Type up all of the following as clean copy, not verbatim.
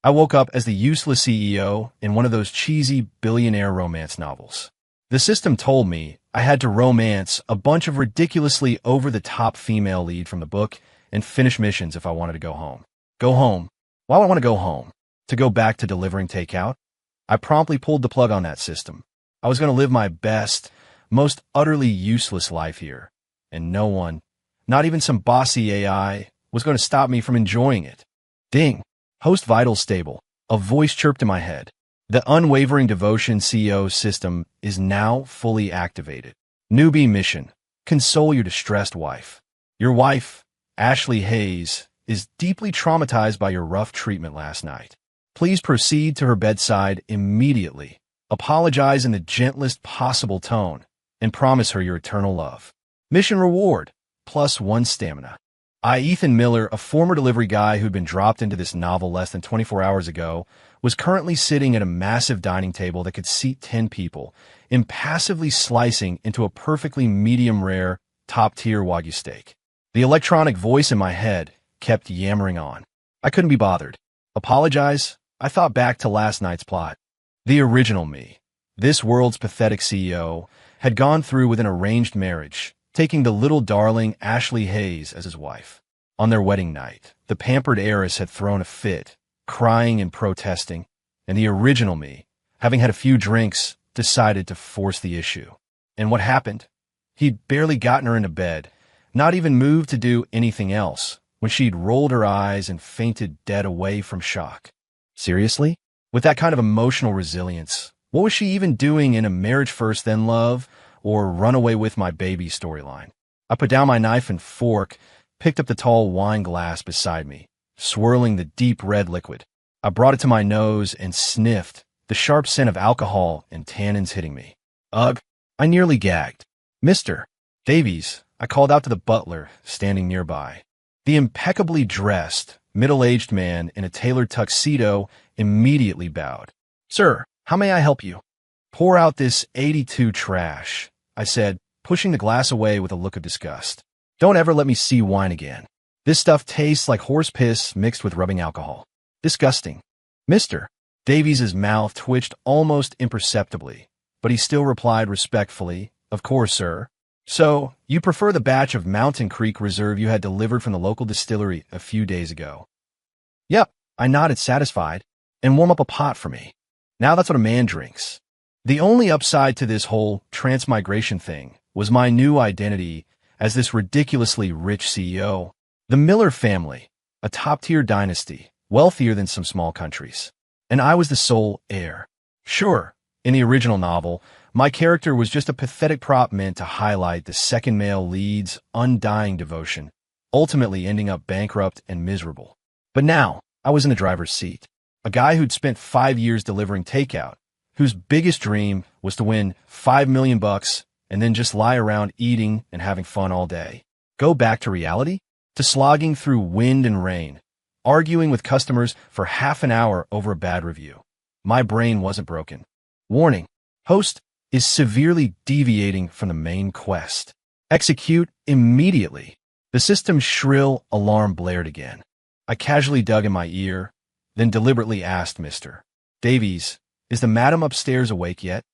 I woke up as the useless CEO in one of those cheesy billionaire romance novels. The system told me I had to romance a bunch of ridiculously over-the-top female lead from the book and finish missions if I wanted to go home. Go home? Why would I want to go home? To go back to delivering takeout? I promptly pulled the plug on that system. I was going to live my best, most utterly useless life here, and no one, not even some bossy AI, was going to stop me from enjoying it. Ding! Host vital stable. A voice chirped in my head. The unwavering devotion CEO system is now fully activated. Newbie mission. Console your distressed wife. Your wife, Ashley Hayes, is deeply traumatized by your rough treatment last night. Please proceed to her bedside immediately. Apologize in the gentlest possible tone and promise her your eternal love. Mission reward, +1 stamina. Ethan Miller, a former delivery guy who'd been dropped into this novel less than 24 hours ago, was currently sitting at a massive dining table that could seat 10 people, impassively slicing into a perfectly medium-rare, top-tier Wagyu steak. The electronic voice in my head kept yammering on. I couldn't be bothered. Apologize? I thought back to last night's plot. The original me, this world's pathetic CEO, had gone through with an arranged marriage, taking the little darling Ashley Hayes as his wife. On their wedding night, the pampered heiress had thrown a fit, crying and protesting, and the original me, having had a few drinks, decided to force the issue. And what happened? He'd barely gotten her into bed, not even moved to do anything else, when she'd rolled her eyes and fainted dead away from shock. Seriously? With that kind of emotional resilience, what was she even doing in a marriage first then love or run away with my baby storyline? I put down my knife and fork, picked up the tall wine glass beside me, swirling the deep red liquid. I brought it to my nose and sniffed, the sharp scent of alcohol and tannins hitting me. Ugh, I nearly gagged. Mr. Davies, I called out to the butler, standing nearby. The impeccably dressed, middle-aged man in a tailored tuxedo immediately bowed. Sir, how may I help you? Pour out this 82 trash, I said, pushing the glass away with a look of disgust. Don't ever let me see wine again. This stuff tastes like horse piss mixed with rubbing alcohol. Disgusting. Mr. Davies's mouth twitched almost imperceptibly, but he still replied respectfully, Of course, sir. So, you prefer the batch of Mountain Creek Reserve you had delivered from the local distillery a few days ago? Yep, I nodded satisfied, and warm up a pot for me. Now that's what a man drinks. The only upside to this whole transmigration thing was my new identity as this ridiculously rich CEO. The Miller family, a top-tier dynasty, wealthier than some small countries. And I was the sole heir. Sure, in the original novel, my character was just a pathetic prop meant to highlight the second male lead's undying devotion, ultimately ending up bankrupt and miserable. But now, I was in the driver's seat. A guy who'd spent 5 years delivering takeout, whose biggest dream was to win $5 million and then just lie around eating and having fun all day. Go back to reality? To slogging through wind and rain, arguing with customers for half an hour over a bad review. My brain wasn't broken. Warning, host is severely deviating from the main quest. Execute immediately. The system's shrill alarm blared again. I casually dug in my ear, then deliberately asked Mr. Davies, is the madam upstairs awake yet?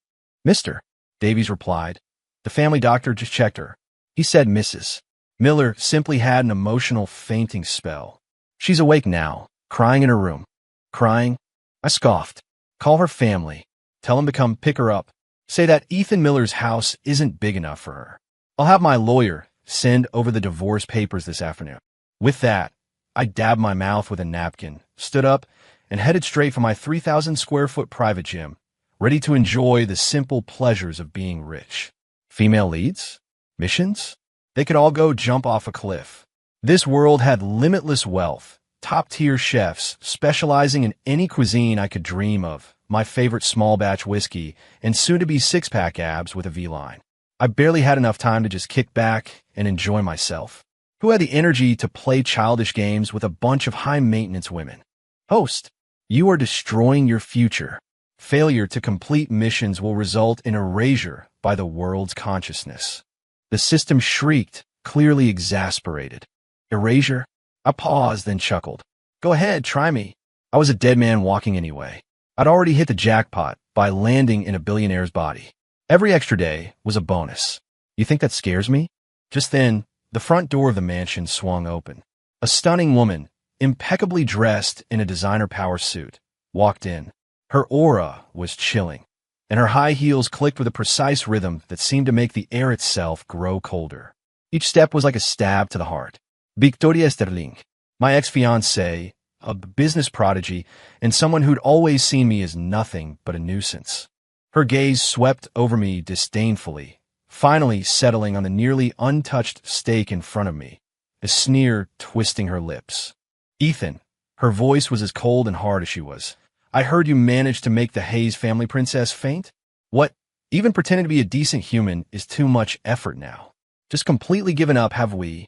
Mr. Davies replied. The family doctor just checked her. He said Mrs. Miller simply had an emotional fainting spell. She's awake now, crying in her room. Crying? I scoffed. Call her family. Tell them to come pick her up. Say that Ethan Miller's house isn't big enough for her. I'll have my lawyer send over the divorce papers this afternoon. With that, I dabbed my mouth with a napkin, stood up, and headed straight for my 3,000-square-foot private gym, ready to enjoy the simple pleasures of being rich. Female leads? Missions? They could all go jump off a cliff. This world had limitless wealth, top-tier chefs specializing in any cuisine I could dream of, my favorite small-batch whiskey, and soon-to-be six-pack abs with a V-line. I barely had enough time to just kick back and enjoy myself. Who had the energy to play childish games with a bunch of high-maintenance women? Host, you are destroying your future. Failure to complete missions will result in erasure by the world's consciousness. The system shrieked, clearly exasperated. Erasure? I paused, then chuckled. Go ahead, try me. I was a dead man walking anyway. I'd already hit the jackpot by landing in a billionaire's body. Every extra day was a bonus. You think that scares me? Just then, the front door of the mansion swung open. A stunning woman, impeccably dressed in a designer power suit, walked in. Her aura was chilling, and her high heels clicked with a precise rhythm that seemed to make the air itself grow colder. Each step was like a stab to the heart. Victoria Sterling, my ex-fiancée, a business prodigy, and someone who'd always seen me as nothing but a nuisance. Her gaze swept over me disdainfully, finally settling on the nearly untouched steak in front of me, a sneer twisting her lips. Ethan, her voice was as cold and hard as she was. I heard you managed to make the Hayes family princess faint? What? Even pretending to be a decent human is too much effort now. Just completely given up, have we?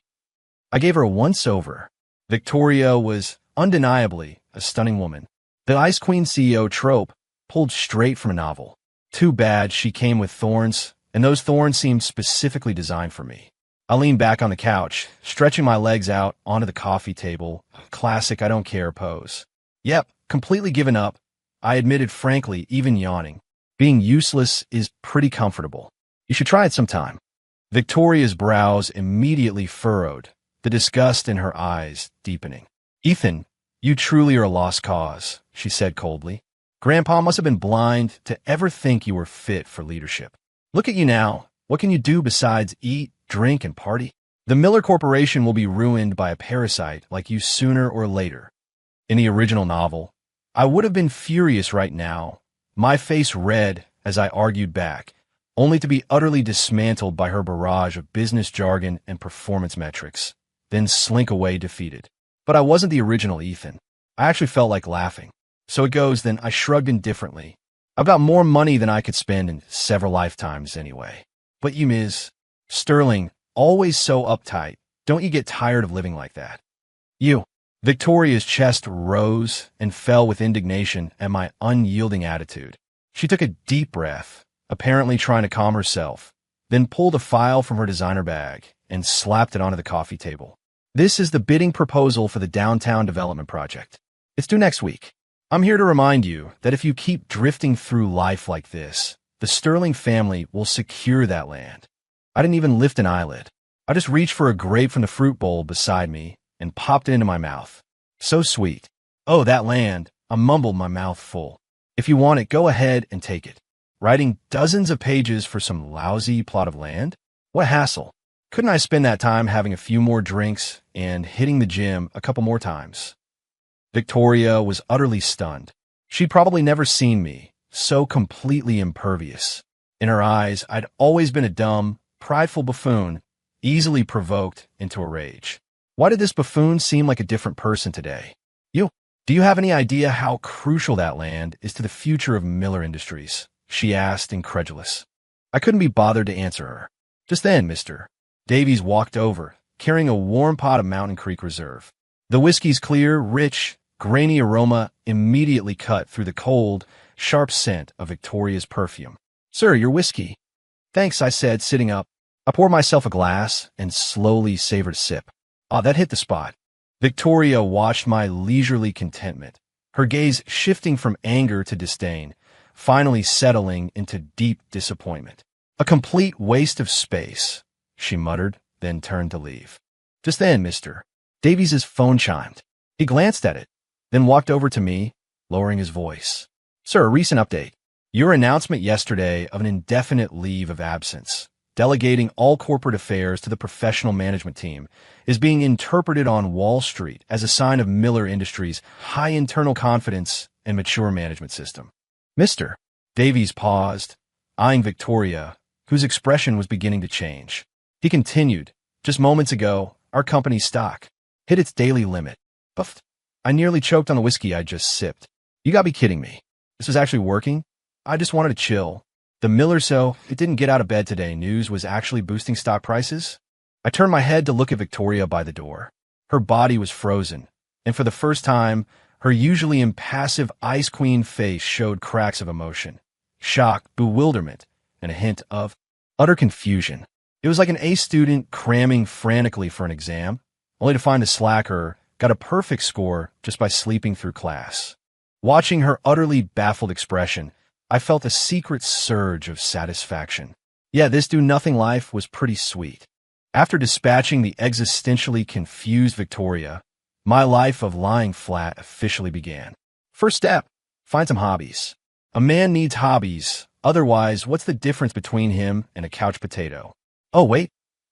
I gave her a once-over. Victoria was undeniably a stunning woman. The Ice Queen CEO trope pulled straight from a novel. Too bad she came with thorns, and those thorns seemed specifically designed for me. I leaned back on the couch, stretching my legs out onto the coffee table, a classic I don't care pose. Yep, completely given up, I admitted frankly, even yawning. Being useless is pretty comfortable. You should try it sometime. Victoria's brows immediately furrowed, the disgust in her eyes deepening. Ethan, you truly are a lost cause, she said coldly. Grandpa must have been blind to ever think you were fit for leadership. Look at you now. What can you do besides eat, drink, and party? The Miller Corporation will be ruined by a parasite like you sooner or later. In the original novel, I would have been furious right now, my face red as I argued back, only to be utterly dismantled by her barrage of business jargon and performance metrics, then slink away defeated. But I wasn't the original Ethan. I actually felt like laughing. So it goes, then I shrugged indifferently. I've got more money than I could spend in several lifetimes anyway. But you, Ms. Sterling, always so uptight. Don't you get tired of living like that? You. Victoria's chest rose and fell with indignation at my unyielding attitude. She took a deep breath, apparently trying to calm herself, then pulled a file from her designer bag and slapped it onto the coffee table. This is the bidding proposal for the downtown development project. It's due next week. I'm here to remind you that if you keep drifting through life like this, the Sterling family will secure that land. I didn't even lift an eyelid. I just reached for a grape from the fruit bowl beside me and popped it into my mouth. So sweet. Oh, that land. I mumbled, my mouth full. If you want it, go ahead and take it. Writing dozens of pages for some lousy plot of land? What hassle. Couldn't I spend that time having a few more drinks and hitting the gym a couple more times? Victoria was utterly stunned. She'd probably never seen me so completely impervious. In her eyes, I'd always been a dumb, prideful buffoon, easily provoked into a rage. Why did this buffoon seem like a different person today? Do you have any idea how crucial that land is to the future of Miller Industries? She asked, incredulous. I couldn't be bothered to answer her. Just then, Mr. Davies walked over, carrying a warm pot of Mountain Creek Reserve. The whiskey's clear, rich, grainy aroma immediately cut through the cold, sharp scent of Victoria's perfume. Sir, your whiskey. Thanks, I said, sitting up. I poured myself a glass and slowly savored a sip. Ah, that hit the spot. Victoria watched my leisurely contentment, her gaze shifting from anger to disdain, finally settling into deep disappointment. A complete waste of space, she muttered, then turned to leave. Just then, Mr. Davies's phone chimed. He glanced at it, then walked over to me, lowering his voice. Sir, a recent update. Your announcement yesterday of an indefinite leave of absence, delegating all corporate affairs to the professional management team, is being interpreted on Wall Street as a sign of Miller Industries' high internal confidence and mature management system. Mr. Davies paused, eyeing Victoria, whose expression was beginning to change. He continued, just moments ago, our company's stock hit its daily limit. Puffed. I nearly choked on the whiskey I just sipped. You gotta be kidding me. This was actually working? I just wanted to chill. The Miller it didn't get out of bed today news was actually boosting stock prices? I turned my head to look at Victoria by the door. Her body was frozen, and for the first time, her usually impassive Ice Queen face showed cracks of emotion. Shock, bewilderment, and a hint of utter confusion. It was like an A student cramming frantically for an exam, only to find the slacker got a perfect score just by sleeping through class. Watching her utterly baffled expression, I felt a secret surge of satisfaction. Yeah, this do-nothing life was pretty sweet. After dispatching the existentially confused Victoria, my life of lying flat officially began. First step, find some hobbies. A man needs hobbies, otherwise what's the difference between him and a couch potato? Oh wait,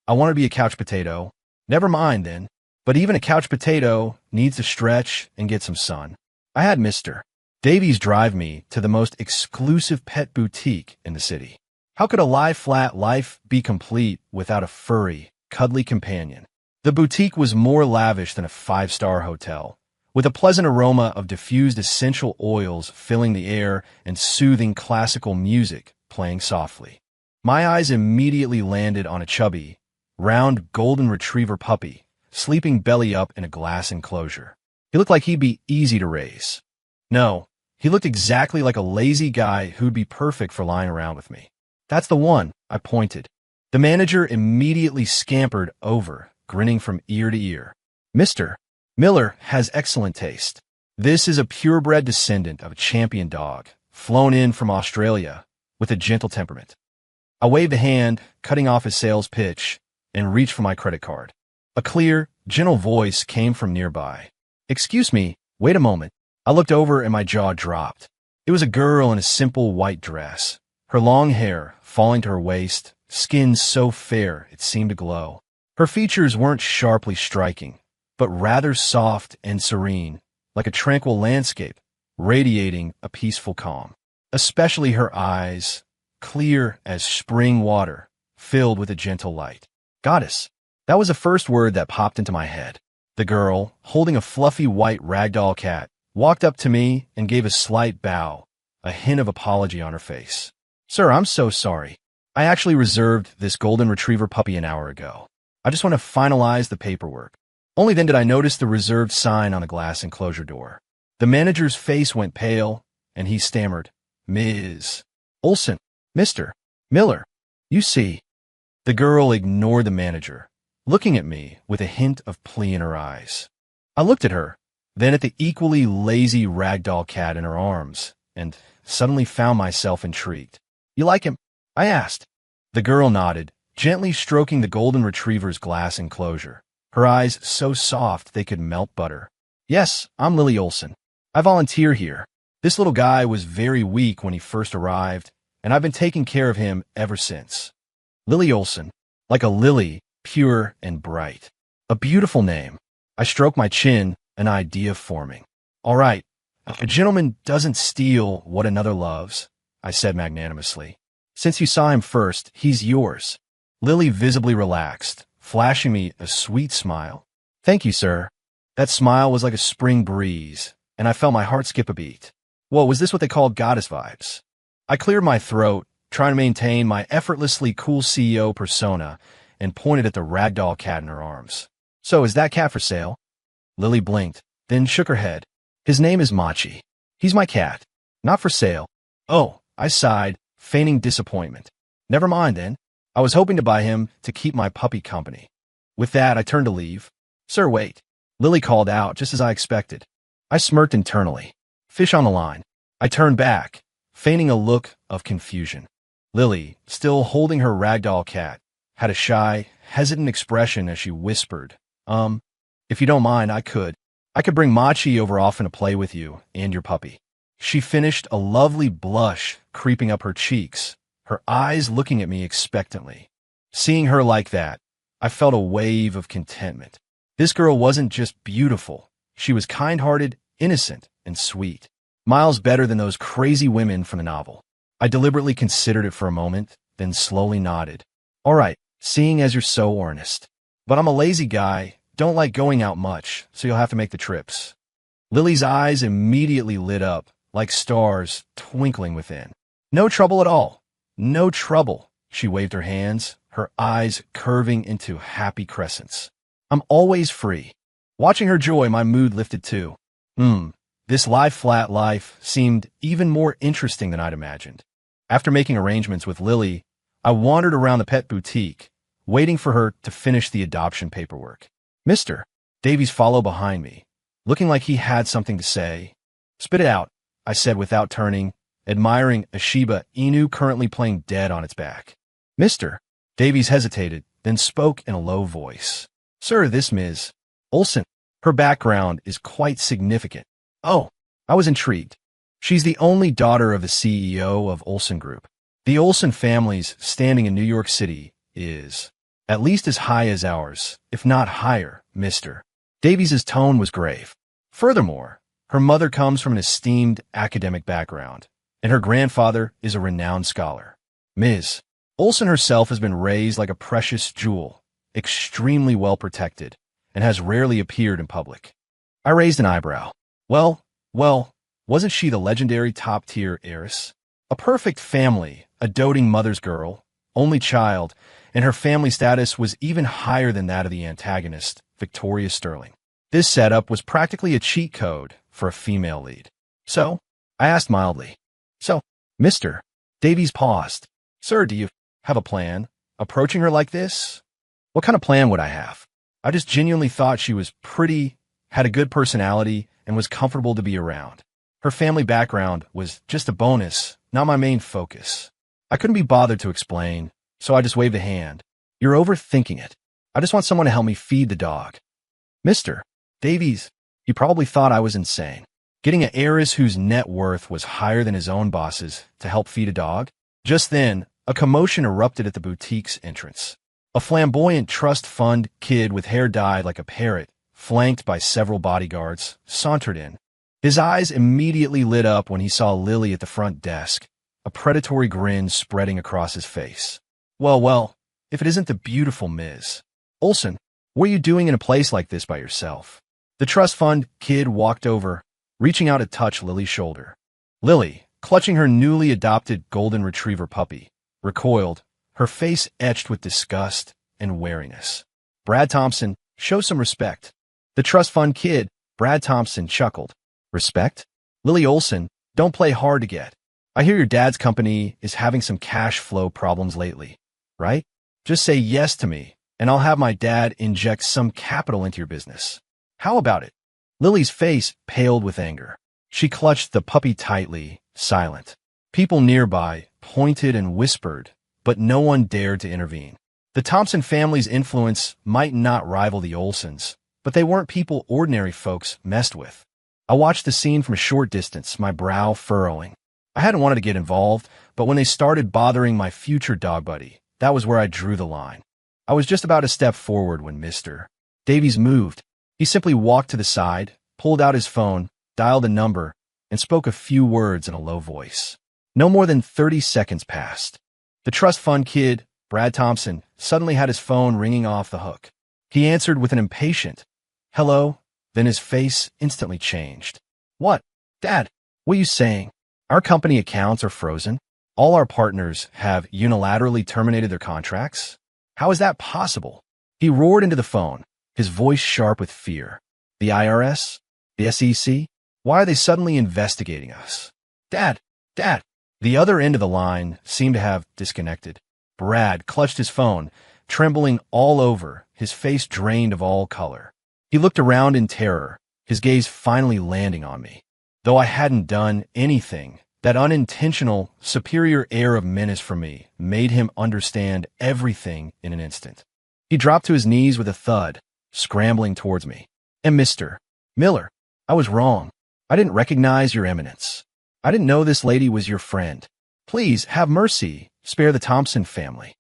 I want to be a couch potato. Never mind then. But even a couch potato needs to stretch and get some sun. I had Mr. Davies drive me to the most exclusive pet boutique in the city. How could a lie-flat life be complete without a furry, cuddly companion? The boutique was more lavish than a five-star hotel, with a pleasant aroma of diffused essential oils filling the air and soothing classical music playing softly. My eyes immediately landed on a chubby, round golden retriever puppy, sleeping belly up in a glass enclosure. He looked like he'd be easy to raise. No, he looked exactly like a lazy guy who'd be perfect for lying around with me. That's the one, I pointed. The manager immediately scampered over, grinning from ear to ear. Mr. Miller has excellent taste. This is a purebred descendant of a champion dog, flown in from Australia, with a gentle temperament. I waved a hand, cutting off his sales pitch, and reached for my credit card. A clear, gentle voice came from nearby. Excuse me, wait a moment. I looked over and my jaw dropped. It was a girl in a simple white dress, her long hair falling to her waist, skin so fair it seemed to glow. Her features weren't sharply striking, but rather soft and serene, like a tranquil landscape, radiating a peaceful calm. Especially her eyes, clear as spring water, filled with a gentle light. Goddess. That was the first word that popped into my head. The girl, holding a fluffy white ragdoll cat, walked up to me and gave a slight bow, a hint of apology on her face. Sir, I'm so sorry. I actually reserved this golden retriever puppy an hour ago. I just want to finalize the paperwork. Only then did I notice the reserved sign on the glass enclosure door. The manager's face went pale, and he stammered, Ms. Olson, Mr. Miller, you see. The girl ignored the manager, looking at me with a hint of plea in her eyes. I looked at her, then at the equally lazy ragdoll cat in her arms, and suddenly found myself intrigued. You like him? I asked. The girl nodded, gently stroking the golden retriever's glass enclosure, her eyes so soft they could melt butter. Yes, I'm Lily Olson. I volunteer here. This little guy was very weak when he first arrived, and I've been taking care of him ever since. Lily Olson, like a lily, pure and bright. A beautiful name. I stroked my chin, an idea forming. All right, a gentleman doesn't steal what another loves, I said magnanimously. Since you saw him first, he's yours. Lily visibly relaxed, flashing me a sweet smile. Thank you, sir. That smile was like a spring breeze, and I felt my heart skip a beat. Whoa, was this what they called goddess vibes? I cleared my throat, trying to maintain my effortlessly cool CEO persona, and pointed at the ragdoll cat in her arms. So, is that cat for sale? Lily blinked, then shook her head. His name is Machi. He's my cat. Not for sale. Oh, I sighed, feigning disappointment. Never mind then. I was hoping to buy him to keep my puppy company. With that, I turned to leave. Sir, wait. Lily called out, just as I expected. I smirked internally. Fish on the line. I turned back, feigning a look of confusion. Lily, still holding her ragdoll cat, had a shy, hesitant expression as she whispered, if you don't mind, I could bring Machi over often to play with you and your puppy. She finished, a lovely blush creeping up her cheeks, her eyes looking at me expectantly. Seeing her like that, I felt a wave of contentment. This girl wasn't just beautiful. She was kind-hearted, innocent, and sweet. Miles better than those crazy women from the novel. I deliberately considered it for a moment, then slowly nodded. All right, seeing as you're so earnest. But I'm a lazy guy, don't like going out much, so you'll have to make the trips. Lily's eyes immediately lit up, like stars twinkling within. No trouble at all. No trouble. She waved her hands, her eyes curving into happy crescents. I'm always free. Watching her joy, my mood lifted too. This lie-flat life seemed even more interesting than I'd imagined. After making arrangements with Lily, I wandered around the pet boutique, waiting for her to finish the adoption paperwork. Mr. Davies followed behind me, looking like he had something to say. Spit it out, I said without turning, admiring a Shiba Inu currently playing dead on its back. Mr. Davies hesitated, then spoke in a low voice. Sir, this Ms. Olson, her background is quite significant. Oh, I was intrigued. She's the only daughter of the CEO of Olson Group. The Olson family's standing in New York City is at least as high as ours, if not higher, Mr. Davies's tone was grave. Furthermore, her mother comes from an esteemed academic background, and her grandfather is a renowned scholar. Ms. Olson herself has been raised like a precious jewel, extremely well protected, and has rarely appeared in public. I raised an eyebrow. Well, wasn't she the legendary top-tier heiress? A perfect family, a doting mother's girl, only child, and her family status was even higher than that of the antagonist, Victoria Sterling. This setup was practically a cheat code for a female lead. So, I asked mildly. So, Mr. Davies paused. Sir, do you have a plan? Approaching her like this? What kind of plan would I have? I just genuinely thought she was pretty, had a good personality, and was comfortable to be around. Her family background was just a bonus, not my main focus. I couldn't be bothered to explain, so I just waved a hand. You're overthinking it. I just want someone to help me feed the dog. Mr. Davies, he probably thought I was insane. Getting an heiress whose net worth was higher than his own boss's to help feed a dog? Just then, a commotion erupted at the boutique's entrance. A flamboyant trust fund kid with hair dyed like a parrot, flanked by several bodyguards, sauntered in. His eyes immediately lit up when he saw Lily at the front desk, a predatory grin spreading across his face. Well, if it isn't the beautiful Ms. Olson, what are you doing in a place like this by yourself? The trust fund kid walked over, reaching out to touch Lily's shoulder. Lily, clutching her newly adopted golden retriever puppy, recoiled, her face etched with disgust and wariness. Brad Thompson, show some respect. The trust fund kid, Brad Thompson, chuckled. Respect? Lily Olson, don't play hard to get. I hear your dad's company is having some cash flow problems lately, right? Just say yes to me, and I'll have my dad inject some capital into your business. How about it? Lily's face paled with anger. She clutched the puppy tightly, silent. People nearby pointed and whispered, but no one dared to intervene. The Thompson family's influence might not rival the Olsons, but they weren't people ordinary folks messed with. I watched the scene from a short distance, my brow furrowing. I hadn't wanted to get involved, but when they started bothering my future dog buddy, that was where I drew the line. I was just about to step forward when Mr. Davies moved. He simply walked to the side, pulled out his phone, dialed a number, and spoke a few words in a low voice. No more than 30 seconds passed. The trust fund kid, Brad Thompson, suddenly had his phone ringing off the hook. He answered with an impatient, "Hello," then his face instantly changed. What? Dad, what are you saying? Our company accounts are frozen? All our partners have unilaterally terminated their contracts? How is that possible? He roared into the phone, his voice sharp with fear. The IRS? The SEC? Why are they suddenly investigating us? Dad! The other end of the line seemed to have disconnected. Brad clutched his phone, trembling all over, his face drained of all color. He looked around in terror, his gaze finally landing on me. Though I hadn't done anything, that unintentional, superior air of menace for me made him understand everything in an instant. He dropped to his knees with a thud, scrambling towards me. And Mr. Miller, I was wrong. I didn't recognize your eminence. I didn't know this lady was your friend. Please, have mercy, spare the Thompson family.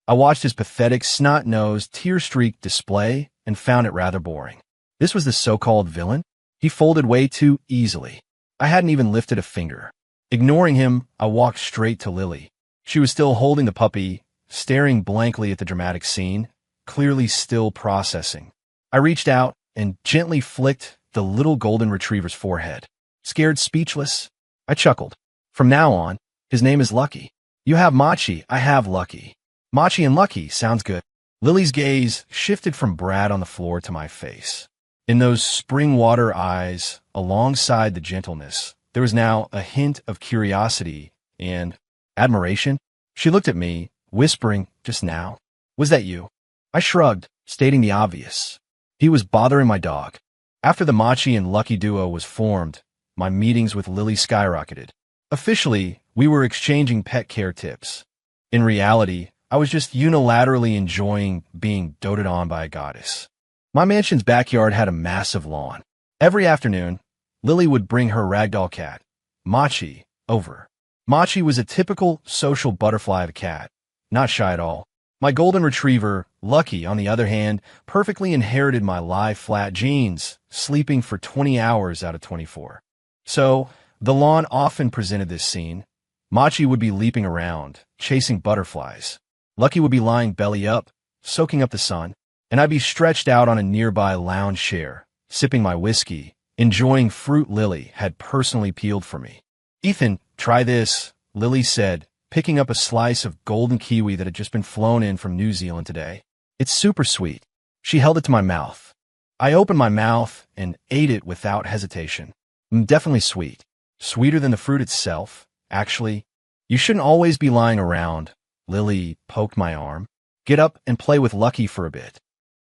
I watched his pathetic, snot-nosed, tear-streaked display and found it rather boring. This was the so-called villain? He folded way too easily. I hadn't even lifted a finger. Ignoring him, I walked straight to Lily. She was still holding the puppy, staring blankly at the dramatic scene, clearly still processing. I reached out and gently flicked the little golden retriever's forehead. Scared speechless, I chuckled. From now on, his name is Lucky. You have Machi, I have Lucky. Machi and Lucky sounds good. Lily's gaze shifted from Brad on the floor to my face. In those spring water eyes, alongside the gentleness, there was now a hint of curiosity and admiration. She looked at me, whispering, just now. Was that you? I shrugged, stating the obvious. He was bothering my dog. After the Machi and Lucky duo was formed, my meetings with Lily skyrocketed. Officially, we were exchanging pet care tips. In reality, I was just unilaterally enjoying being doted on by a goddess. My mansion's backyard had a massive lawn. Every afternoon, Lily would bring her ragdoll cat, Machi, over. Machi was a typical social butterfly of a cat, not shy at all. My golden retriever, Lucky, on the other hand, perfectly inherited my lie-flat genes, sleeping for 20 hours out of 24. So, the lawn often presented this scene. Machi would be leaping around, chasing butterflies. Lucky would be lying belly up, soaking up the sun, and I'd be stretched out on a nearby lounge chair, sipping my whiskey, enjoying fruit Lily had personally peeled for me. "Ethan, try this," Lily said, picking up a slice of golden kiwi that had just been flown in from New Zealand today. "It's super sweet." She held it to my mouth. I opened my mouth and ate it without hesitation. Definitely sweet. Sweeter than the fruit itself. Actually, you shouldn't always be lying around. Lily poked my arm. "Get up and play with Lucky for a bit."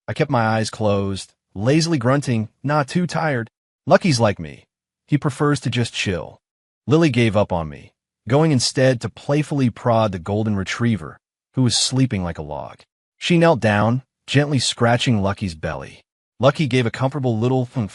I kept my eyes closed, lazily grunting, not too tired. Lucky's like me. He prefers to just chill. Lily gave up on me, going instead to playfully prod the golden retriever, who was sleeping like a log. She knelt down, gently scratching Lucky's belly. Lucky gave a comfortable little thump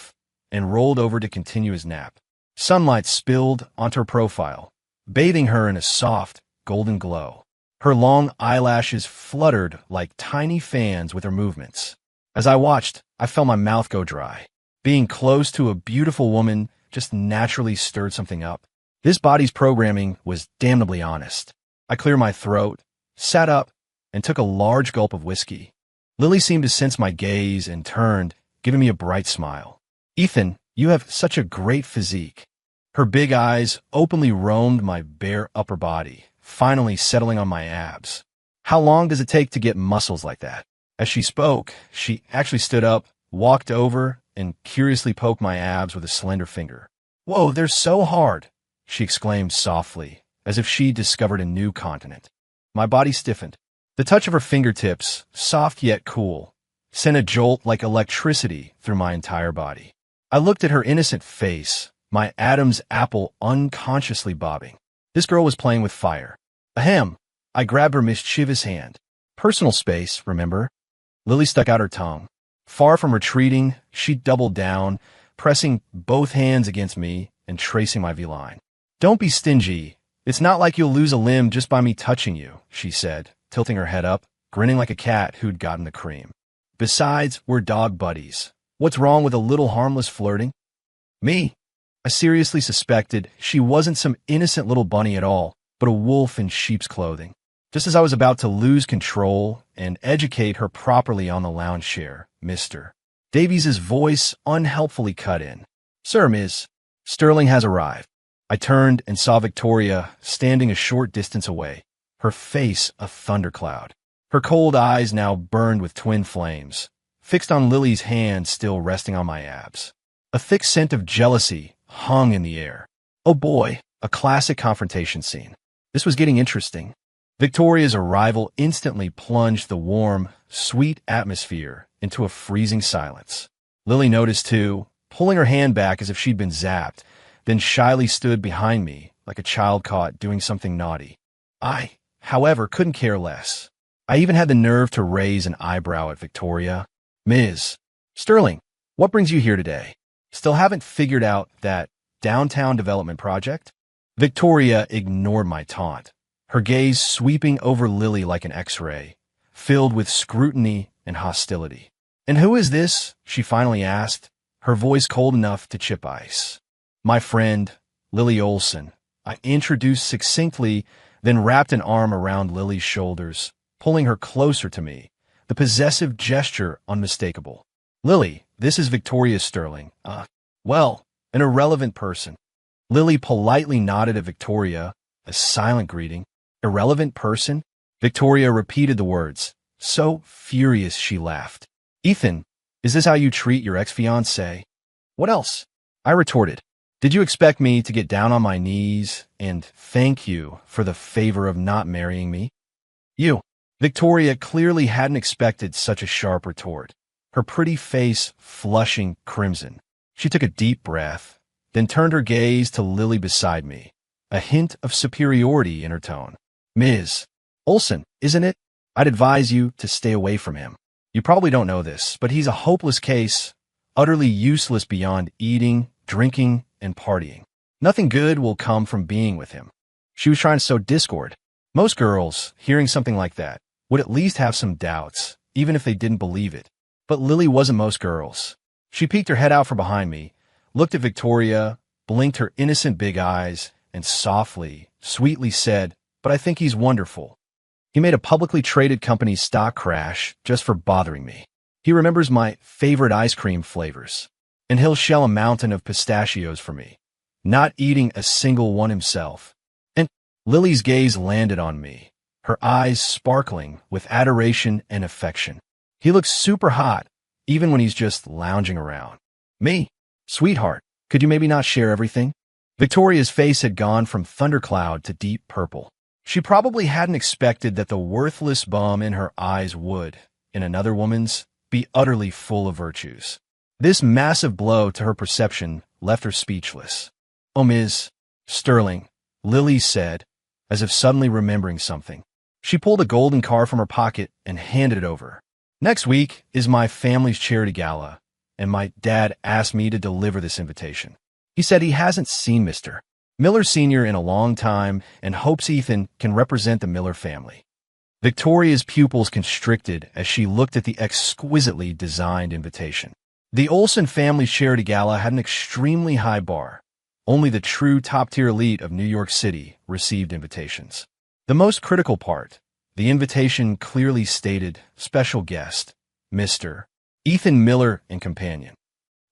and rolled over to continue his nap. Sunlight spilled onto her profile, bathing her in a soft, golden glow. Her long eyelashes fluttered like tiny fans with her movements. As I watched, I felt my mouth go dry. Being close to a beautiful woman just naturally stirred something up. This body's programming was damnably honest. I cleared my throat, sat up, and took a large gulp of whiskey. Lily seemed to sense my gaze and turned, giving me a bright smile. "Ethan, you have such a great physique." Her big eyes openly roamed my bare upper body, finally settling on my abs. "How long does it take to get muscles like that?" As she spoke, she actually stood up, walked over, and curiously poked my abs with a slender finger. "Whoa, they're so hard," she exclaimed softly, as if she discovered a new continent. My body stiffened. The touch of her fingertips, soft yet cool, sent a jolt like electricity through my entire body. I looked at her innocent face, my Adam's apple unconsciously bobbing. This girl was playing with fire. Ahem! I grabbed her mischievous hand. "Personal space, remember?" Lily stuck out her tongue. Far from retreating, she doubled down, pressing both hands against me and tracing my V-line. "Don't be stingy. It's not like you'll lose a limb just by me touching you," she said, tilting her head up, grinning like a cat who'd gotten the cream. "Besides, we're dog buddies. What's wrong with a little harmless flirting?" Me? I seriously suspected she wasn't some innocent little bunny at all, but a wolf in sheep's clothing. Just as I was about to lose control and educate her properly on the lounge chair, Mr. Davies's voice unhelpfully cut in. "Sir, Miss Sterling has arrived." I turned and saw Victoria standing a short distance away, her face a thundercloud. Her cold eyes now burned with twin flames, fixed on Lily's hand still resting on my abs. A thick scent of jealousy hung in the air. Oh boy, a classic confrontation scene. This was getting interesting. Victoria's arrival instantly plunged the warm, sweet atmosphere into a freezing silence. Lily noticed too, pulling her hand back as if she'd been zapped, then shyly stood behind me like a child caught doing something naughty. I, however, couldn't care less. I even had the nerve to raise an eyebrow at Victoria. "Ms. Sterling, what brings you here today? Still haven't figured out that downtown development project?" Victoria ignored my taunt, her gaze sweeping over Lily like an X-ray, filled with scrutiny and hostility. "And who is this?" she finally asked, her voice cold enough to chip ice. "My friend, Lily Olson," I introduced succinctly, then wrapped an arm around Lily's shoulders, pulling her closer to me, the possessive gesture unmistakable. "Lily, this is Victoria Sterling. Well, an irrelevant person." Lily politely nodded at Victoria, a silent greeting. "Irrelevant person?" Victoria repeated the words, so furious she laughed. "Ethan, is this how you treat your ex-fiancée?" "What else?" I retorted. "Did you expect me to get down on my knees and thank you for the favor of not marrying me?" "You." Victoria clearly hadn't expected such a sharp retort. her pretty face flushing crimson. She took a deep breath, then turned her gaze to Lily beside me, a hint of superiority in her tone. Ms. Olson, isn't it? I'd advise you to stay away from him. You probably don't know this, but he's a hopeless case, utterly useless beyond eating, drinking, and partying. Nothing good will come from being with him. She was trying to sow discord. Most girls, hearing something like that, would at least have some doubts, even if they didn't believe it. But Lily wasn't most girls. She peeked her head out from behind me, looked at Victoria, blinked her innocent big eyes, and softly, sweetly said, "But I think he's wonderful. He made a publicly traded company's stock crash just for bothering me. He remembers my favorite ice cream flavors, and he'll shell a mountain of pistachios for me, not eating a single one himself." And Lily's gaze landed on me, her eyes sparkling with adoration and affection. He looks super hot, even when he's just lounging around. Me? Sweetheart, could you maybe not share everything? Victoria's face had gone from thundercloud to deep purple. She probably hadn't expected that the worthless bum in her eyes would, in another woman's, be utterly full of virtues. This massive blow to her perception left her speechless. "Oh, Ms. Sterling," Lily said, as if suddenly remembering something. She pulled a golden card from her pocket and handed it over. "Next week is my family's charity gala, and my dad asked me to deliver this invitation. He said he hasn't seen Mr. Miller Sr. in a long time and hopes Ethan can represent the Miller family." Victoria's pupils constricted as she looked at the exquisitely designed invitation. The Olson family's charity gala had an extremely high bar. Only the true top-tier elite of New York City received invitations. The most critical part, the invitation clearly stated, "Special guest, Mr. Ethan Miller and companion."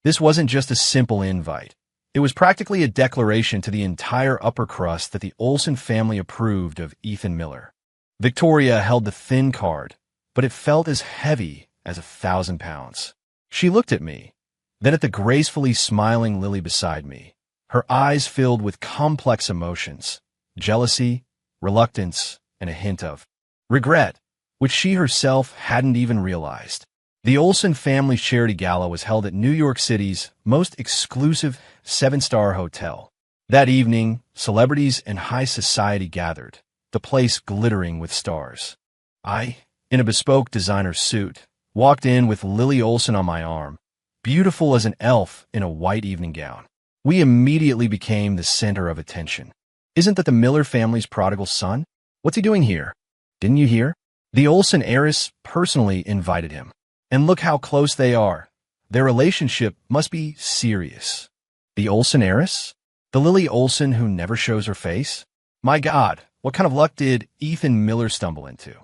This wasn't just a simple invite. It was practically a declaration to the entire upper crust that the Olson family approved of Ethan Miller. Victoria held the thin card, but it felt as heavy as 1,000 pounds. She looked at me, then at the gracefully smiling Lily beside me, her eyes filled with complex emotions, jealousy, reluctance, and a hint of regret, which she herself hadn't even realized. The Olson family's charity gala was held at New York City's most exclusive 7-star hotel. That evening, celebrities and high society gathered, the place glittering with stars. I, in a bespoke designer suit, walked in with Lily Olson on my arm, beautiful as an elf in a white evening gown. We immediately became the center of attention. "Isn't that the Miller family's prodigal son? What's he doing here? Didn't you hear? The Olson heiress personally invited him. And look how close they are. Their relationship must be serious." The Olson heiress? The Lily Olson who never shows her face? My God, what kind of luck did Ethan Miller stumble into?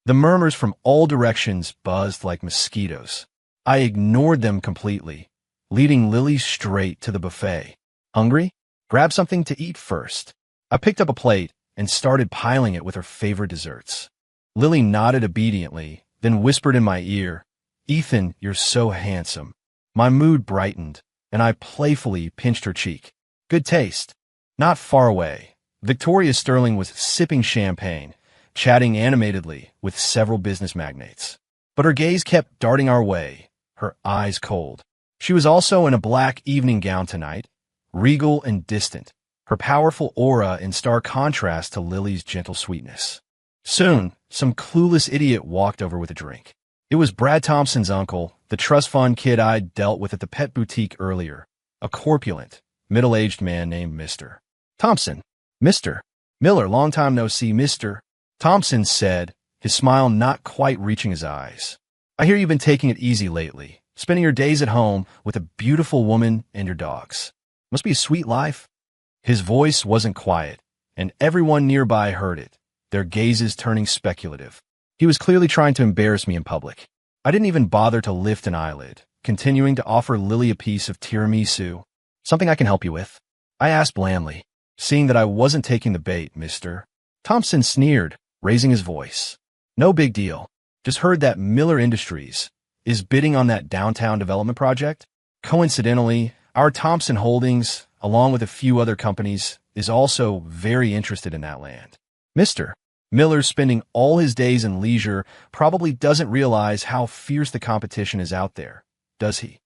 The murmurs from all directions buzzed like mosquitoes. I ignored them completely, leading Lily straight to the buffet. "Hungry? Grab something to eat first." I picked up a plate and started piling it with her favorite desserts. Lily nodded obediently, then whispered in my ear, "Ethan, you're so handsome." My mood brightened, and I playfully pinched her cheek. Good taste. Not far away, Victoria Sterling was sipping champagne, chatting animatedly with several business magnates. But her gaze kept darting our way, her eyes cold. She was also in a black evening gown tonight, regal and distant, her powerful aura in stark contrast to Lily's gentle sweetness. Soon, some clueless idiot walked over with a drink. It was Brad Thompson's uncle, the trust fund kid I'd dealt with at the pet boutique earlier, a corpulent, middle-aged man named Mr. Thompson. "Mr. Miller, long time no see, Mr. Thompson said, his smile not quite reaching his eyes. "I hear you've been taking it easy lately, spending your days at home with a beautiful woman and your dogs. Must be a sweet life." His voice wasn't quiet, and everyone nearby heard it, their gazes turning speculative. He was clearly trying to embarrass me in public. I didn't even bother to lift an eyelid, continuing to offer Lily a piece of tiramisu. "Something I can help you with?" I asked blandly, seeing that I wasn't taking the bait, Mr. Thompson sneered, raising his voice. "No big deal. Just heard that Miller Industries is bidding on that downtown development project. Coincidentally, our Thompson Holdings, along with a few other companies, is also very interested in that land." "Mr. Miller, spending all his days in leisure, probably doesn't realize how fierce the competition is out there, does he?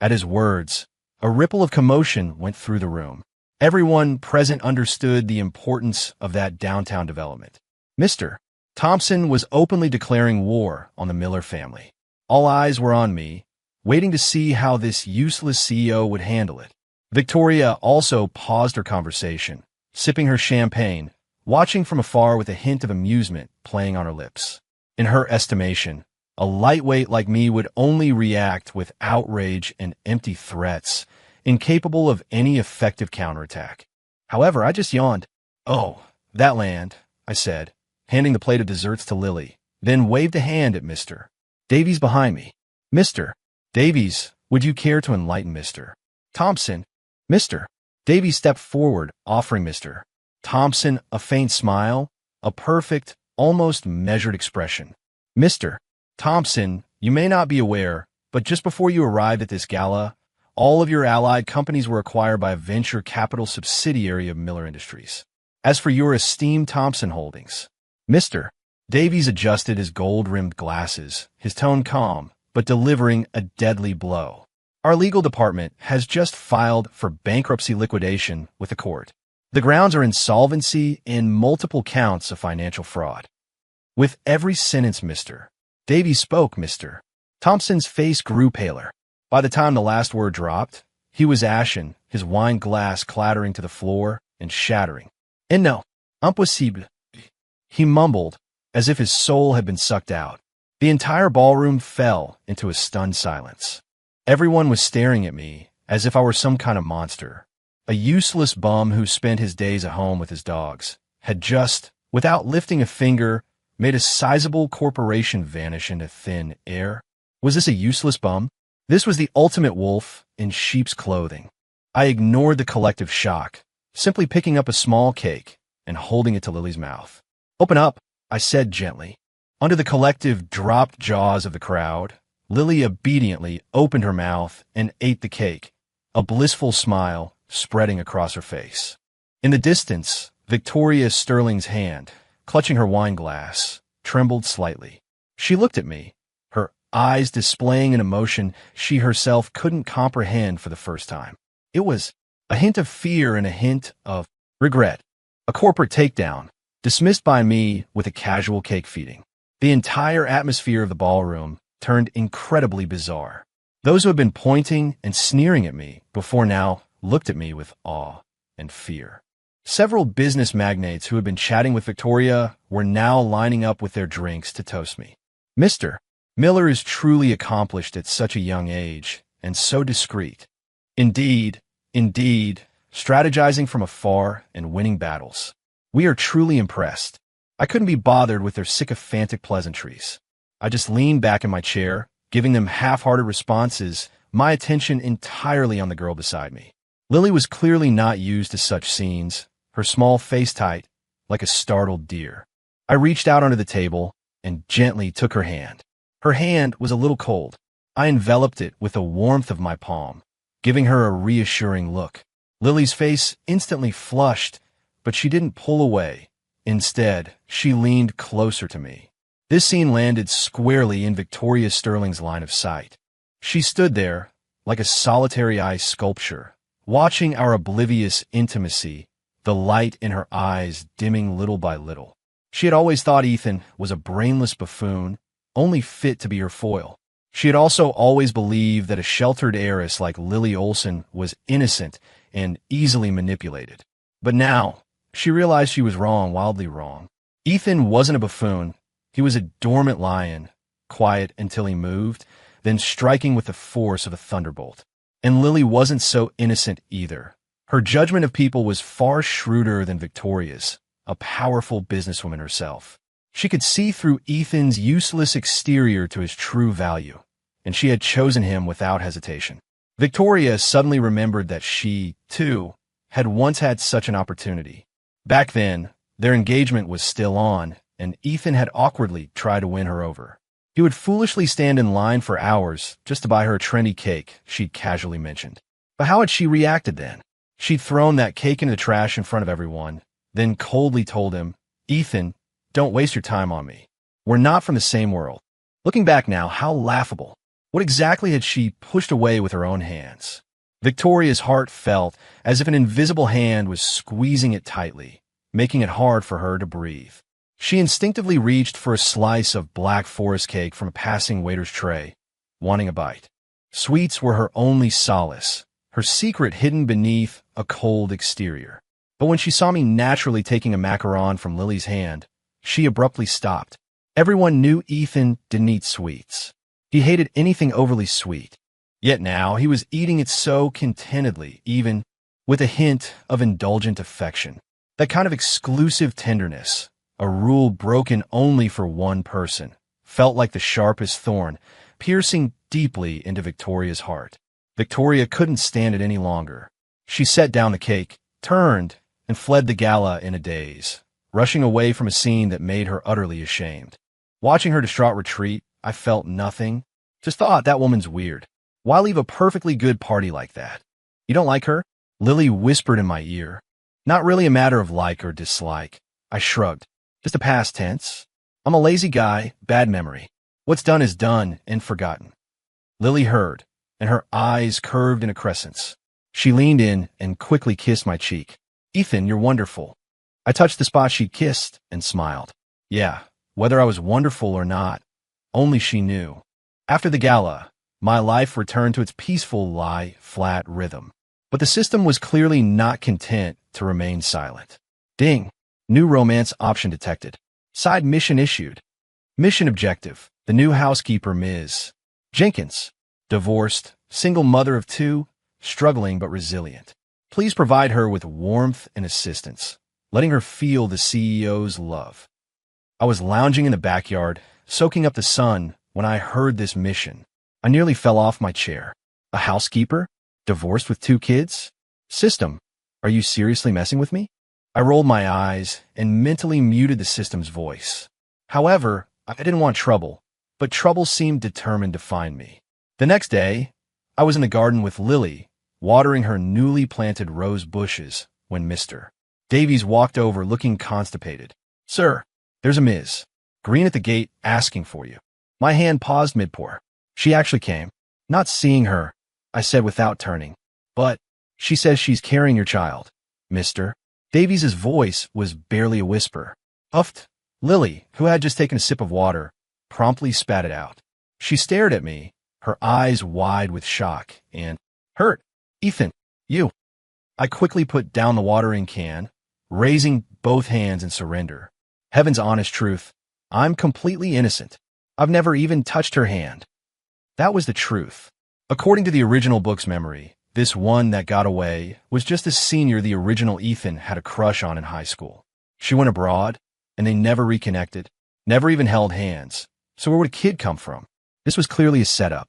At his words, a ripple of commotion went through the room. Everyone present understood the importance of that downtown development. Mr. Thompson was openly declaring war on the Miller family. All eyes were on me, waiting to see how this useless CEO would handle it. Victoria also paused her conversation, sipping her champagne, watching from afar with a hint of amusement playing on her lips. In her estimation, a lightweight like me would only react with outrage and empty threats, incapable of any effective counterattack. However, I just yawned. "Oh, that land," I said, handing the plate of desserts to Lily, then waved a hand at Mr. Davies behind me. "Mr. Davies, would you care to enlighten Mr. Thompson?" Mr. Davies stepped forward, offering Mr. Thompson a faint smile, a perfect, almost measured expression. "Mr. Thompson, you may not be aware, but just before you arrived at this gala, all of your allied companies were acquired by a venture capital subsidiary of Miller Industries. As for your esteemed Thompson Holdings..." Mr. Davies adjusted his gold-rimmed glasses, his tone calm, but delivering a deadly blow. "Our legal department has just filed for bankruptcy liquidation with the court. The grounds are insolvency and multiple counts of financial fraud." With every sentence Mr. Davies spoke, Mr. Thompson's face grew paler. By the time the last word dropped, he was ashen, his wine glass clattering to the floor and shattering. "And no, impossible," he mumbled, as if his soul had been sucked out. The entire ballroom fell into a stunned silence. Everyone was staring at me as if I were some kind of monster. A useless bum who spent his days at home with his dogs had just, without lifting a finger, made a sizable corporation vanish into thin air. Was this a useless bum? This was the ultimate wolf in sheep's clothing. I ignored the collective shock, simply picking up a small cake and holding it to Lily's mouth. "Open up," I said gently. Under the collective dropped jaws of the crowd, Lily obediently opened her mouth and ate the cake, a blissful smile spreading across her face. In the distance, Victoria Sterling's hand, clutching her wine glass, trembled slightly. She looked at me, her eyes displaying an emotion she herself couldn't comprehend for the first time. It was a hint of fear and a hint of regret. A corporate takedown, dismissed by me with a casual cake feeding. The entire atmosphere of the ballroom turned incredibly bizarre. Those who had been pointing and sneering at me before now looked at me with awe and fear. Several business magnates who had been chatting with Victoria were now lining up with their drinks to toast me. "Mr. Miller is truly accomplished at such a young age, and so discreet. Indeed, strategizing from afar and winning battles. We are truly impressed." I couldn't be bothered with their sycophantic pleasantries. I just leaned back in my chair, giving them half-hearted responses, my attention entirely on the girl beside me. Lily was clearly not used to such scenes, her small face tight, like a startled deer. I reached out under the table and gently took her hand. Her hand was a little cold. I enveloped it with the warmth of my palm, giving her a reassuring look. Lily's face instantly flushed, but she didn't pull away. Instead, she leaned closer to me. This scene landed squarely in Victoria Sterling's line of sight. She stood there, like a solitary ice sculpture, watching our oblivious intimacy, the light in her eyes dimming little by little. She had always thought Ethan was a brainless buffoon, only fit to be her foil. She had also always believed that a sheltered heiress like Lily Olson was innocent and easily manipulated. But now, she realized she was wrong, wildly wrong. Ethan wasn't a buffoon. He was a dormant lion, quiet until he moved, then striking with the force of a thunderbolt. And Lily wasn't so innocent either. Her judgment of people was far shrewder than Victoria's, a powerful businesswoman herself. She could see through Ethan's useless exterior to his true value, and she had chosen him without hesitation. Victoria suddenly remembered that she, too, had once had such an opportunity. Back then, their engagement was still on, and Ethan had awkwardly tried to win her over. He would foolishly stand in line for hours just to buy her a trendy cake, she'd casually mentioned. But how had she reacted then? She'd thrown that cake into the trash in front of everyone, then coldly told him, "Ethan, Don't waste your time on me. We're not from the same world. Looking back now, how laughable. What exactly had she pushed away with her own hands? Victoria's heart felt as if an invisible hand was squeezing it tightly, making it hard for her to breathe. She instinctively reached for a slice of black forest cake from a passing waiter's tray, wanting a bite. Sweets were her only solace, her secret hidden beneath a cold exterior. But when she saw me naturally taking a macaron from Lily's hand, she abruptly stopped. Everyone knew Ethan didn't eat sweets. He hated anything overly sweet. Yet now he was eating it so contentedly, even with a hint of indulgent affection. That kind of exclusive tenderness, a rule broken only for one person, felt like the sharpest thorn, piercing deeply into Victoria's heart. Victoria couldn't stand it any longer. She set down the cake, turned, and fled the gala in a daze, rushing away from a scene that made her utterly ashamed. Watching her distraught retreat, I felt nothing. Just thought, that woman's weird. Why leave a perfectly good party like that? You don't like her? Lily whispered in my ear. Not really a matter of like or dislike. I shrugged. Just a past tense. I'm a lazy guy, bad memory. What's done is done and forgotten. Lily heard, and her eyes curved in a crescent. She leaned in and quickly kissed my cheek. Ethan, you're wonderful. I touched the spot she kissed and smiled. Yeah, whether I was wonderful or not, only she knew. After the gala, my life returned to its peaceful lie-flat rhythm. But the system was clearly not content to remain silent. Ding! New romance option detected. Side mission issued. Mission objective. The new housekeeper, Ms. Jenkins. Divorced, single mother of 2, struggling but resilient. Please provide her with warmth and assistance, letting her feel the CEO's love. I was lounging in the backyard, soaking up the sun, when I heard this mission. I nearly fell off my chair. A housekeeper? Divorced with 2 kids? System, are you seriously messing with me? I rolled my eyes and mentally muted the system's voice. However, I didn't want trouble, but trouble seemed determined to find me. The next day, I was in the garden with Lily, watering her newly planted rose bushes, when Mr. Davies walked over looking constipated. Sir, there's a Ms. Green at the gate asking for you. My hand paused mid-pour. She actually came. Not seeing her, I said without turning. But she says she's carrying your child. Mr. Davies's voice was barely a whisper. Uffed. Lily, who had just taken a sip of water, promptly spat it out. She stared at me, her eyes wide with shock, and hurt. Ethan, you. I quickly put down the watering can, raising both hands in surrender. Heaven's honest truth, I'm completely innocent. I've never even touched her hand. That was the truth. According to the original book's memory, this one that got away was just a senior the original Ethan had a crush on in high school. She went abroad, and they never reconnected, never even held hands. So where would a kid come from? This was clearly a setup.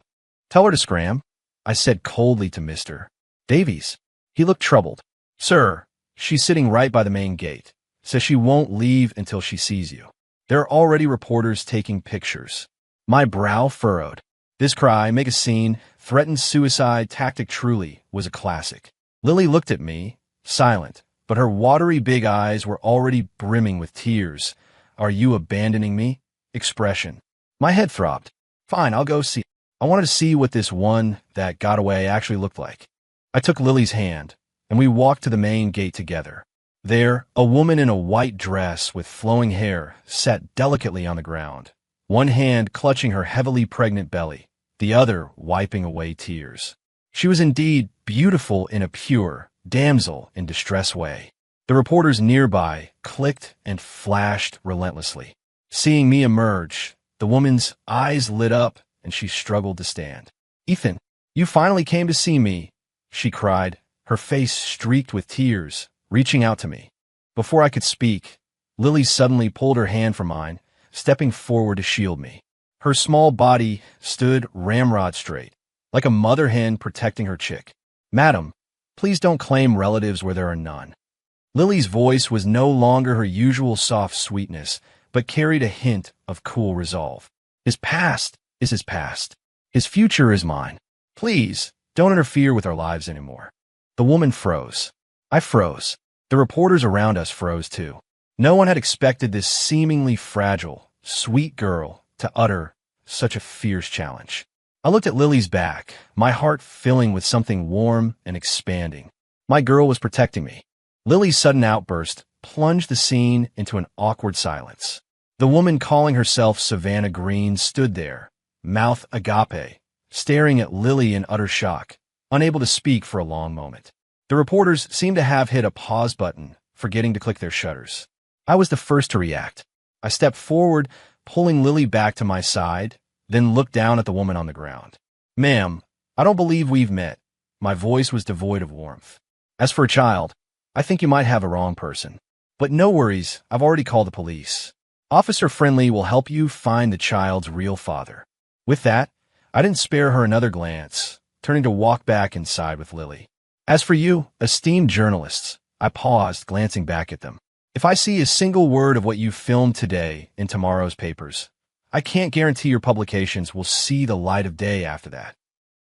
Tell her to scram, I said coldly to Mr. Davies. He looked troubled. Sir, she's sitting right by the main gate. Says she won't leave until she sees you. There are already reporters taking pictures. My brow furrowed. This cry, make a scene, threatened suicide tactic truly was a classic. Lily looked at me, silent, but her watery big eyes were already brimming with tears. Are you abandoning me? Expression. My head throbbed. Fine, I'll go see. I wanted to see what this one that got away actually looked like. I took Lily's hand, and we walked to the main gate together. There, a woman in a white dress with flowing hair sat delicately on the ground, one hand clutching her heavily pregnant belly, the other wiping away tears. She was indeed beautiful in a pure, damsel in distress way. The reporters nearby clicked and flashed relentlessly. Seeing me emerge, the woman's eyes lit up and she struggled to stand. Ethan, you finally came to see me, she cried, her face streaked with tears, reaching out to me. Before I could speak, Lily suddenly pulled her hand from mine, stepping forward to shield me. Her small body stood ramrod straight, like a mother hen protecting her chick. Madam, please don't claim relatives where there are none. Lily's voice was no longer her usual soft sweetness, but carried a hint of cool resolve. His past is his past. His future is mine. Please, don't interfere with our lives anymore. The woman froze. I froze. The reporters around us froze too. No one had expected this seemingly fragile, sweet girl to utter such a fierce challenge. I looked at Lily's back, my heart filling with something warm and expanding. My girl was protecting me. Lily's sudden outburst plunged the scene into an awkward silence. The woman calling herself Savannah Green stood there, mouth agape, staring at Lily in utter shock, unable to speak for a long moment. The reporters seemed to have hit a pause button, forgetting to click their shutters. I was the first to react. I stepped forward, pulling Lily back to my side, then looked down at the woman on the ground. "Ma'am, I don't believe we've met." My voice was devoid of warmth. "As for a child, I think you might have a wrong person. But no worries, I've already called the police. Officer Friendly will help you find the child's real father." With that, I didn't spare her another glance, turning to walk back inside with Lily. "As for you, esteemed journalists," I paused, glancing back at them. "If I see a single word of what you filmed today in tomorrow's papers, I can't guarantee your publications will see the light of day after that."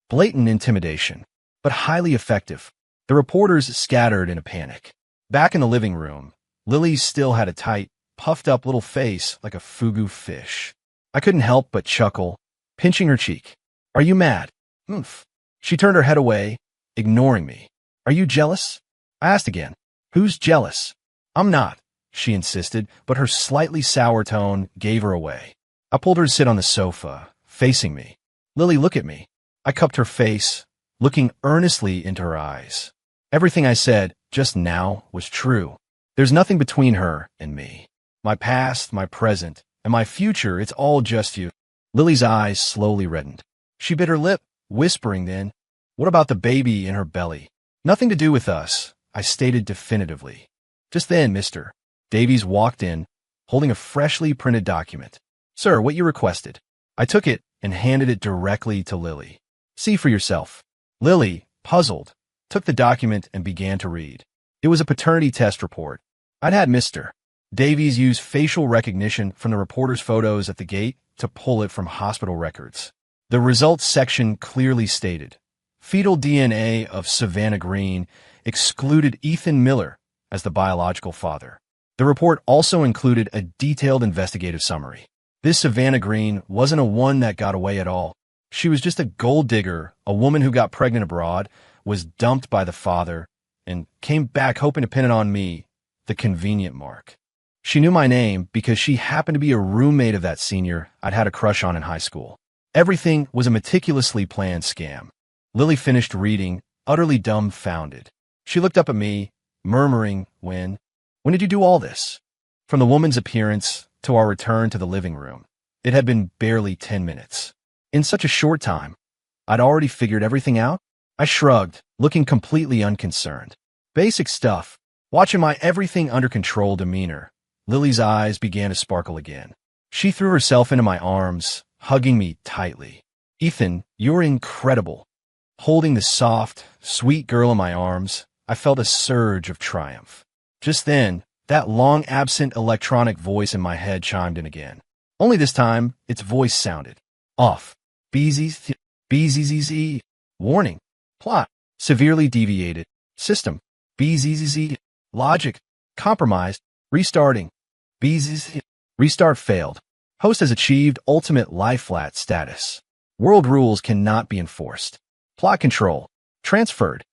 Blatant intimidation, but highly effective. The reporters scattered in a panic. Back in the living room, Lily still had a tight, puffed-up little face like a fugu fish. I couldn't help but chuckle, pinching her cheek. "Are you mad?" "Oomph." She turned her head away, ignoring me. "Are you jealous?" I asked again. "Who's jealous?" "I'm not," she insisted, but her slightly sour tone gave her away. I pulled her to sit on the sofa, facing me. "Lily, look at me." I cupped her face, looking earnestly into her eyes. Everything I said just now was true. There's nothing between her and me. My past, my present, and my future, it's all just you. Lily's eyes slowly reddened. She bit her lip, whispering then, "What about the baby in her belly?" "Nothing to do with us," I stated definitively. Just then, Mr. Davies walked in, holding a freshly printed document. "Sir, what you requested." I took it and handed it directly to Lily. "See for yourself." Lily, puzzled, took the document and began to read. It was a paternity test report. I'd had Mr. Davies use facial recognition from the reporter's photos at the gate to pull it from hospital records. The results section clearly stated, fetal DNA of Savannah Green excluded Ethan Miller as the biological father. The report also included a detailed investigative summary. This Savannah Green wasn't a one that got away at all. She was just a gold digger, a woman who got pregnant abroad, was dumped by the father, and came back hoping to pin it on me, the convenient mark. She knew my name because she happened to be a roommate of that senior I'd had a crush on in high school. Everything was a meticulously planned scam. Lily finished reading, utterly dumbfounded. She looked up at me, murmuring, When did you do all this?" From the woman's appearance to our return to the living room, it had been barely 10 minutes. In such a short time, I'd already figured everything out? I shrugged, looking completely unconcerned. "Basic stuff." Watching my everything under control demeanor, Lily's eyes began to sparkle again. She threw herself into my arms, hugging me tightly. "Ethan, you're incredible." Holding the soft, sweet girl in my arms, I felt a surge of triumph. Just then, that long-absent electronic voice in my head chimed in again. Only this time, its voice sounded off. BZZZ. Warning. Plot. Severely deviated. System. BZZZ. Logic. Compromised. Restarting. BZZZ. Restart failed. Host has achieved ultimate lie-flat status. World rules cannot be enforced. Plot control. Transferred.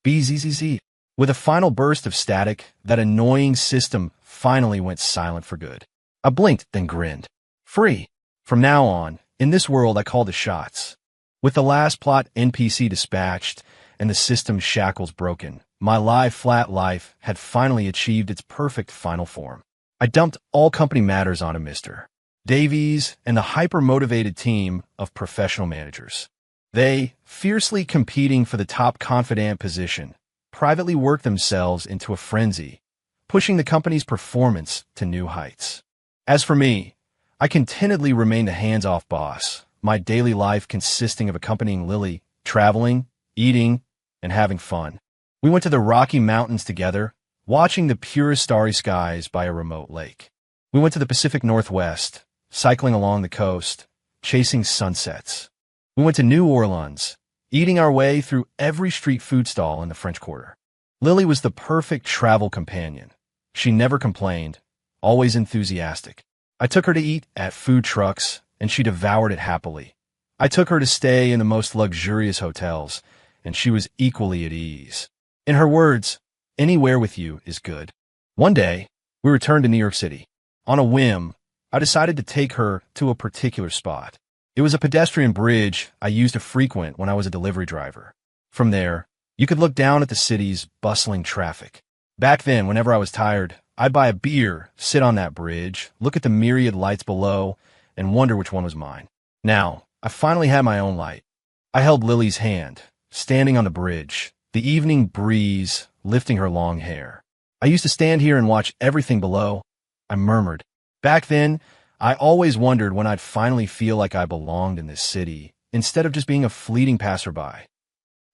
BZZZ. With a final burst of static, that annoying system finally went silent for good. I blinked, then grinned. Free. From now on, in this world I call the shots. With the last plot NPC dispatched and the system's shackles broken, my lie-flat life had finally achieved its perfect final form. I dumped all company matters onto Mr. Davies and the hyper-motivated team of professional managers. They, fiercely competing for the top confidant position, privately worked themselves into a frenzy, pushing the company's performance to new heights. As for me, I contentedly remained a hands-off boss, my daily life consisting of accompanying Lily, traveling, eating, and having fun. We went to the Rocky Mountains together, watching the purest starry skies by a remote lake. We went to the Pacific Northwest, cycling along the coast, chasing sunsets. We went to New Orleans, eating our way through every street food stall in the French Quarter. Lily was the perfect travel companion. She never complained, always enthusiastic. I took her to eat at food trucks, and she devoured it happily. I took her to stay in the most luxurious hotels, and she was equally at ease. In her words, anywhere with you is good. One day, we returned to New York City. On a whim, I decided to take her to a particular spot. It was a pedestrian bridge I used to frequent when I was a delivery driver. From there, you could look down at the city's bustling traffic. Back then, whenever I was tired, I'd buy a beer, sit on that bridge, look at the myriad lights below, and wonder which one was mine. Now, I finally had my own light. I held Lily's hand, standing on the bridge, the evening breeze lifting her long hair. I used to stand here and watch everything below. I murmured. Back then, I always wondered when I'd finally feel like I belonged in this city, instead of just being a fleeting passerby.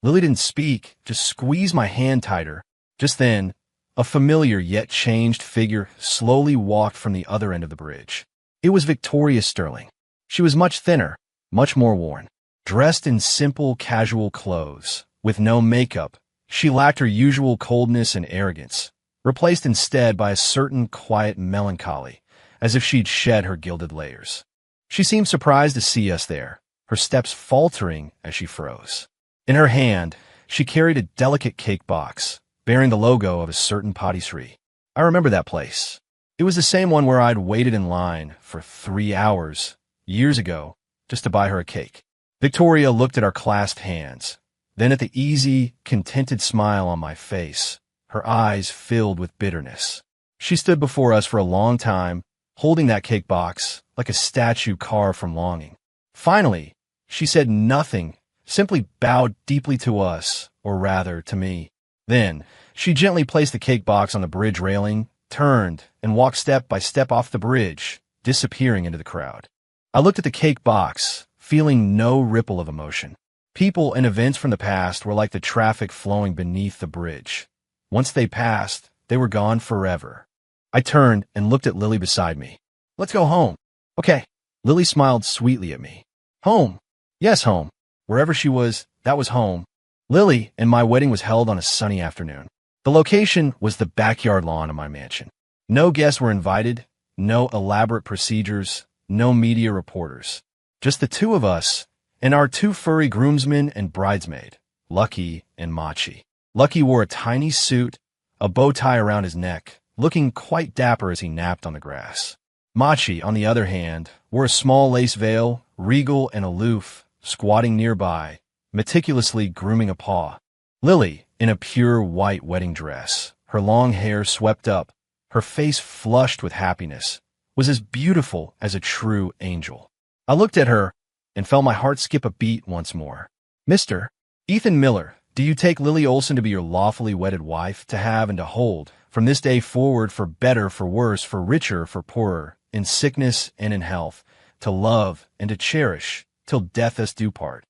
Lily didn't speak, just squeezed my hand tighter. Just then, a familiar yet changed figure slowly walked from the other end of the bridge. It was Victoria Sterling. She was much thinner, much more worn. Dressed in simple, casual clothes, with no makeup, she lacked her usual coldness and arrogance, replaced instead by a certain quiet melancholy, as if she'd shed her gilded layers. She seemed surprised to see us there, her steps faltering as she froze. In her hand, she carried a delicate cake box, bearing the logo of a certain patisserie. I remember that place. It was the same one where I'd waited in line for 3 hours, years ago, just to buy her a cake. Victoria looked at our clasped hands, then at the easy, contented smile on my face, her eyes filled with bitterness. She stood before us for a long time, holding that cake box like a statue carved from longing. Finally, she said nothing, simply bowed deeply to us, or rather, to me. Then, she gently placed the cake box on the bridge railing, turned, and walked step by step off the bridge, disappearing into the crowd. I looked at the cake box, feeling no ripple of emotion. People and events from the past were like the traffic flowing beneath the bridge. Once they passed, they were gone forever. I turned and looked at Lily beside me. Let's go home. Okay. Lily smiled sweetly at me. Home. Yes, home. Wherever she was, that was home. Lily and my wedding was held on a sunny afternoon. The location was the backyard lawn of my mansion. No guests were invited, no elaborate procedures, no media reporters. Just the two of us and our 2 furry groomsmen and bridesmaid, Lucky and Machi. Lucky wore a tiny suit, a bow tie around his neck, looking quite dapper as he napped on the grass. Machi, on the other hand, wore a small lace veil, regal and aloof, squatting nearby, meticulously grooming a paw. Lily, in a pure white wedding dress, her long hair swept up, her face flushed with happiness, was as beautiful as a true angel. I looked at her and felt my heart skip a beat once more. Mr. Ethan Miller, do you take Lily Olson to be your lawfully wedded wife, to have and to hold, from this day forward, for better, for worse, for richer, for poorer, in sickness and in health, to love and to cherish, till death us do part?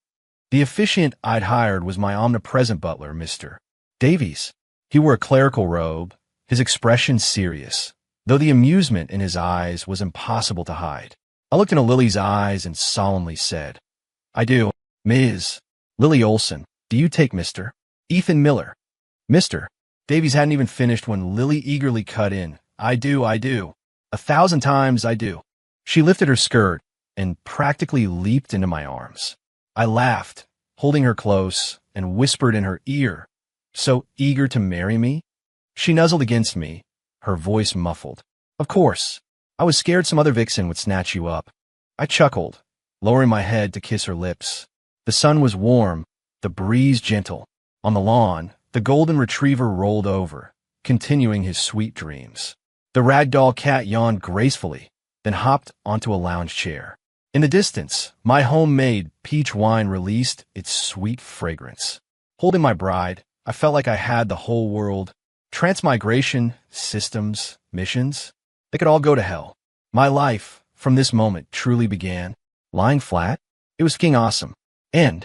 The officiant I'd hired was my omnipresent butler, Mr. Davies. He wore a clerical robe, his expression serious, though the amusement in his eyes was impossible to hide. I looked into Lily's eyes and solemnly said, I do, Ms. Lily Olson. Do you take Mr. Ethan Miller? Mr. Davies hadn't even finished when Lily eagerly cut in. I do. 1,000 times I do. She lifted her skirt and practically leaped into my arms. I laughed, holding her close, and whispered in her ear, so eager to marry me. She nuzzled against me, her voice muffled. Of course, I was scared some other vixen would snatch you up. I chuckled, lowering my head to kiss her lips. The sun was warm, the breeze gentle. On the lawn, the golden retriever rolled over, continuing his sweet dreams. The ragdoll cat yawned gracefully, then hopped onto a lounge chair. In the distance, my homemade peach wine released its sweet fragrance. Holding my bride, I felt like I had the whole world. Transmigration, systems, missions, they could all go to hell. My life, from this moment, truly began. Lying flat, it was fucking awesome. End.